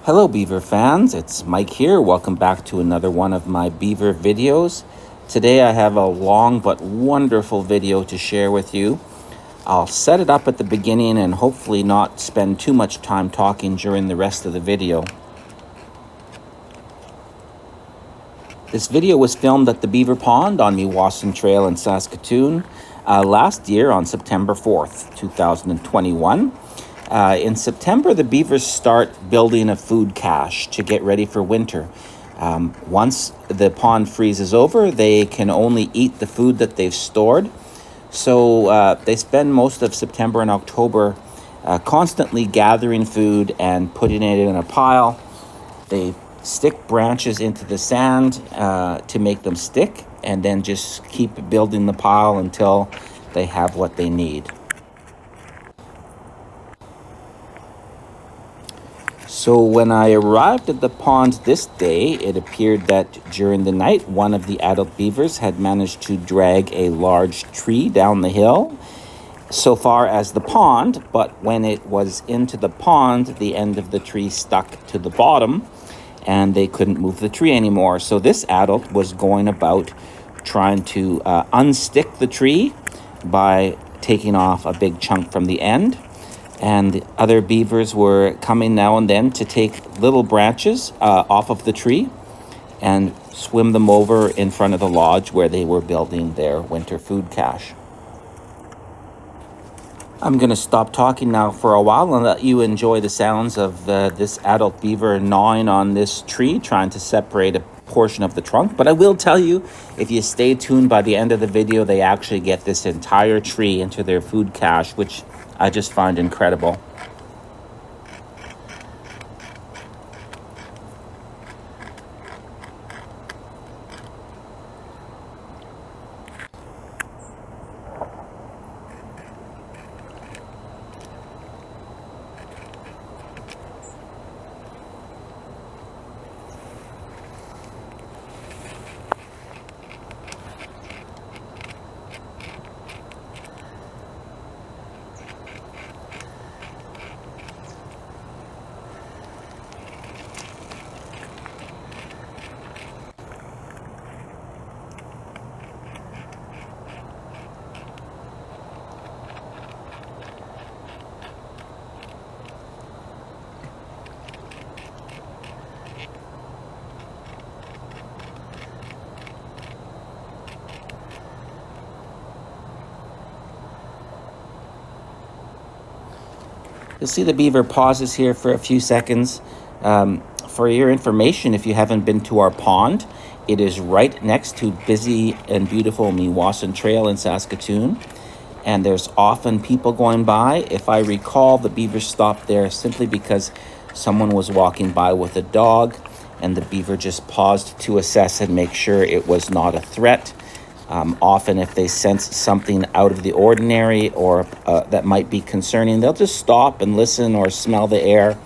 Hello beaver fans, it's Mike here. Welcome back to another one of my beaver videos. Today I have a long but wonderful video to share with you. I'll set it up at the beginning and hopefully not spend too much time talking during the rest of the video. This video was filmed at the Beaver Pond on Meewasin Trail in Saskatoon last year on September 4th, 2021. In September, the beavers start building a food cache to get ready for winter. Once the pond freezes over, they can only eat the food that they've stored. So they spend most of September and October constantly gathering food and putting it in a pile. They stick branches into the sand to make them stick, and then just keep building the pile until they have what they need. So when I arrived at the pond this day, it appeared that during the night, one of the adult beavers had managed to drag a large tree down the hill so far as the pond, but when it was into the pond, the end of the tree stuck to the bottom and they couldn't move the tree anymore. So this adult was going about trying to unstick the tree by taking off a big chunk from the end. And the other beavers were coming now and then to take little branches off of the tree and swim them over in front of the lodge where they were building their winter food cache. I'm going to stop talking now for a while and let you enjoy the sounds of this adult beaver gnawing on this tree, trying to separate a portion of the trunk. But I will tell you, if you stay tuned, by the end of the video, they actually get this entire tree into their food cache, which I just find incredible. You'll see the beaver pauses here for a few seconds. For your information, if you haven't been to our pond, it is right next to busy and beautiful Meewasin Trail in Saskatoon. And there's often people going by. If I recall, the beavers stopped there simply because someone was walking by with a dog, and the beaver just paused to assess and make sure it was not a threat. Often if they sense something out of the ordinary or that might be concerning, they'll just stop and listen or smell the air.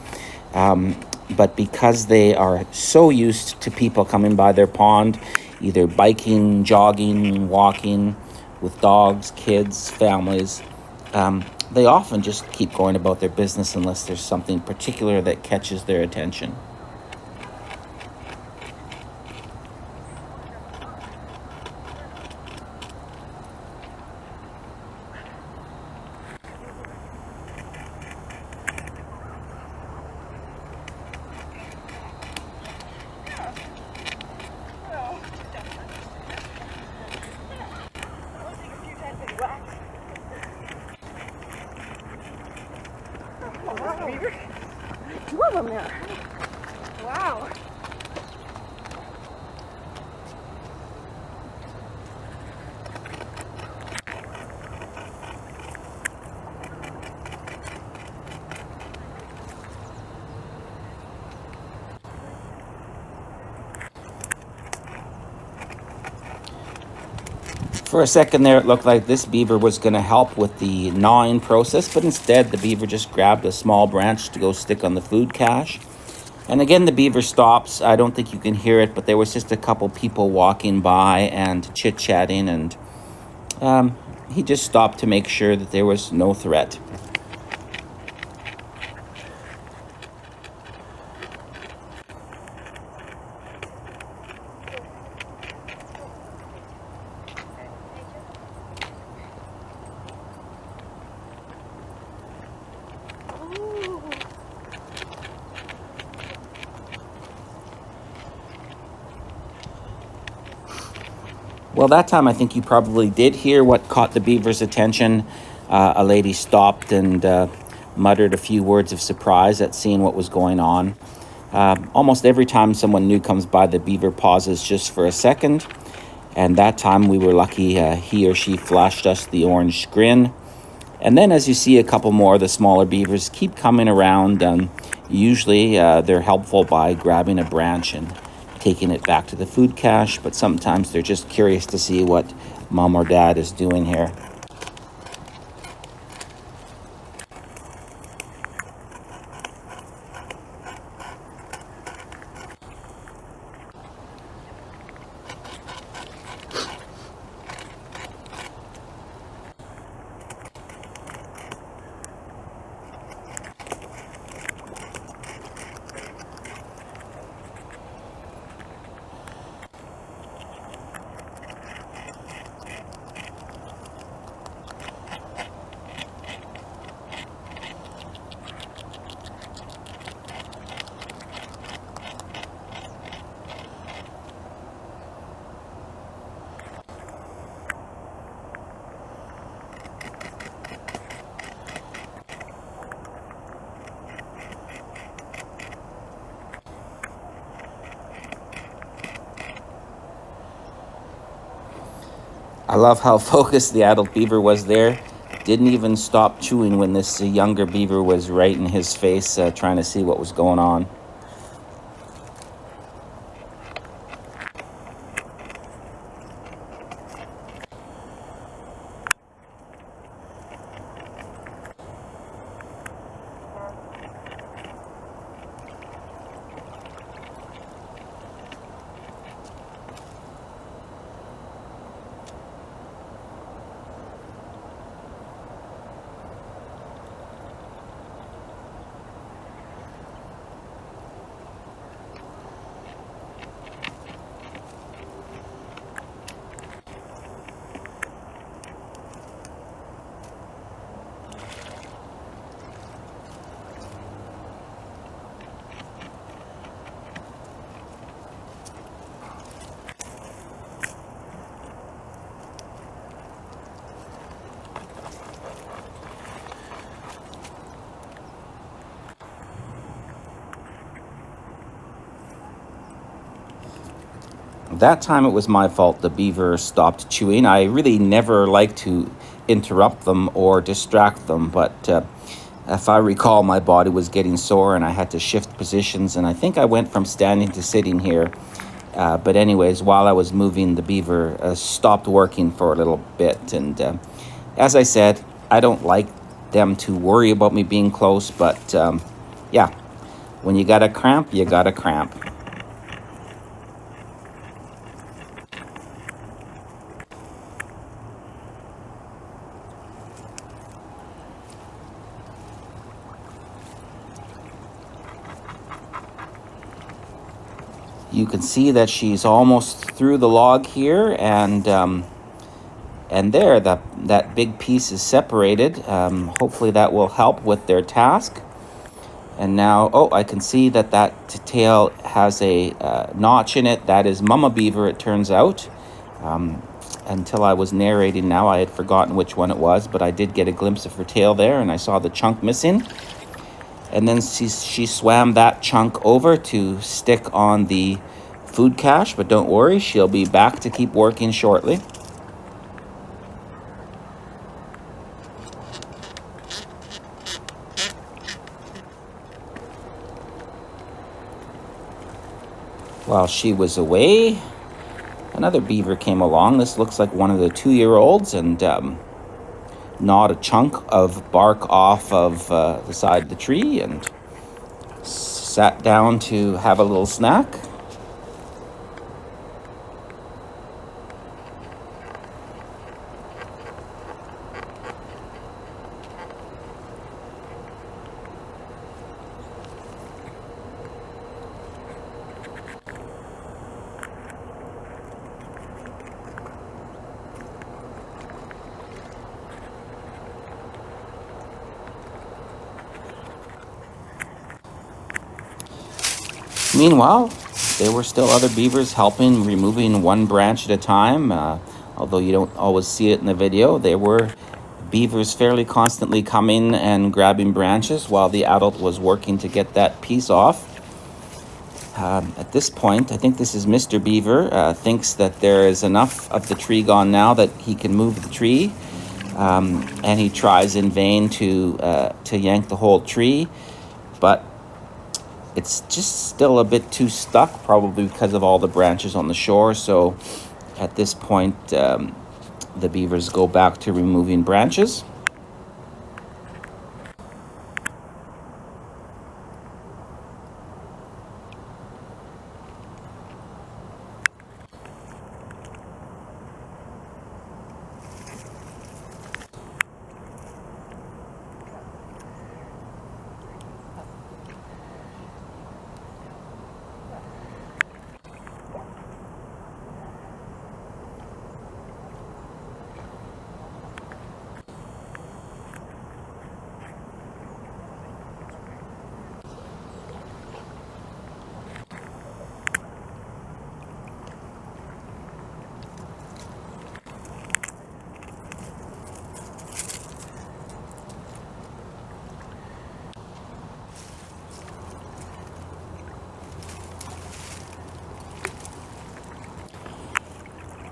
But because they are so used to people coming by their pond, either biking, jogging, walking with dogs, kids, families, they often just keep going about their business unless there's something particular that catches their attention. Beaver? Two of them there. Wow. For a second there, it looked like this beaver was going to help with the gnawing process, but instead the beaver just grabbed a small branch to go stick on the food cache. And again, the beaver stops. I don't think you can hear it, but there was just a couple people walking by and chit-chatting, and he just stopped to make sure that there was no threat. Well, that time I think you probably did hear what caught the beaver's attention. A lady stopped and muttered a few words of surprise at seeing what was going on. Almost every time someone new comes by, the beaver pauses just for a second. And that time we were lucky, he or she flashed us the orange grin. And then as you see a couple more of the smaller beavers keep coming around, usually they're helpful by grabbing a branch and taking it back to the food cache, but sometimes they're just curious to see what mom or dad is doing here. I love how focused the adult beaver was there. Didn't even stop chewing when this younger beaver was right in his face, trying to see what was going on. That time it was my fault the beaver stopped chewing. I really never like to interrupt them or distract them, but if I recall, my body was getting sore and I had to shift positions, and I think I went from standing to sitting here. But anyways, while I was moving, the beaver stopped working for a little bit. And as I said, I don't like them to worry about me being close, but yeah, when you got a cramp, you got a cramp. You can see that she's almost through the log here, and there, that big piece is separated. Hopefully that will help with their task. And now, oh, I can see that tail has a notch in it. That is mama beaver, it turns out. Until I was narrating now, I had forgotten which one it was, but I did get a glimpse of her tail there, and I saw the chunk missing. And then she swam that chunk over to stick on the food cache, but don't worry, she'll be back to keep working shortly. While she was away, another beaver came along. This looks like one of the 2-year-olds, and gnawed a chunk of bark off of the side of the tree and sat down to have a little snack. Meanwhile, there were still other beavers helping, removing one branch at a time. Although you don't always see it in the video, there were beavers fairly constantly coming and grabbing branches while the adult was working to get that piece off. At this point, I think this is Mr. Beaver, thinks that there is enough of the tree gone now that he can move the tree, and he tries in vain to yank the whole tree, but it's just still a bit too stuck, probably because of all the branches on the shore. So at this point, the beavers go back to removing branches.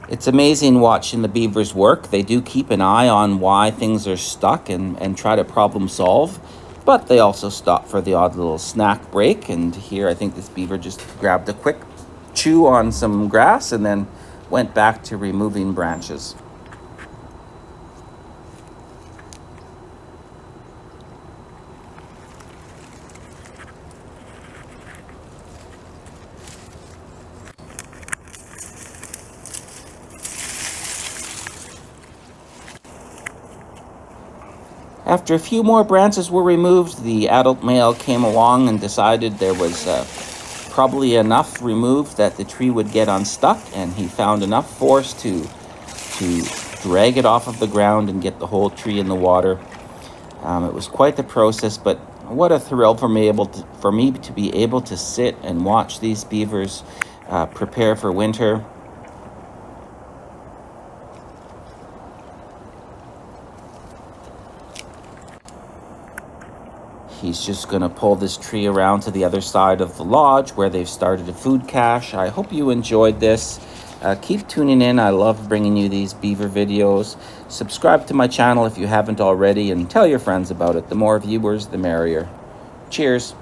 It's amazing watching the beavers work. They do keep an eye on why things are stuck and try to problem solve, but they also stop for the odd little snack break. And here I think this beaver just grabbed a quick chew on some grass and then went back to removing branches. After a few more branches were removed, the adult male came along and decided there was probably enough removed that the tree would get unstuck, and he found enough force to drag it off of the ground and get the whole tree in the water. It was quite the process, but what a thrill for me to be able to sit and watch these beavers prepare for winter. He's just going to pull this tree around to the other side of the lodge where they've started a food cache. I hope you enjoyed this. Keep tuning in. I love bringing you these beaver videos. Subscribe to my channel if you haven't already, and tell your friends about it. The more viewers, the merrier. Cheers.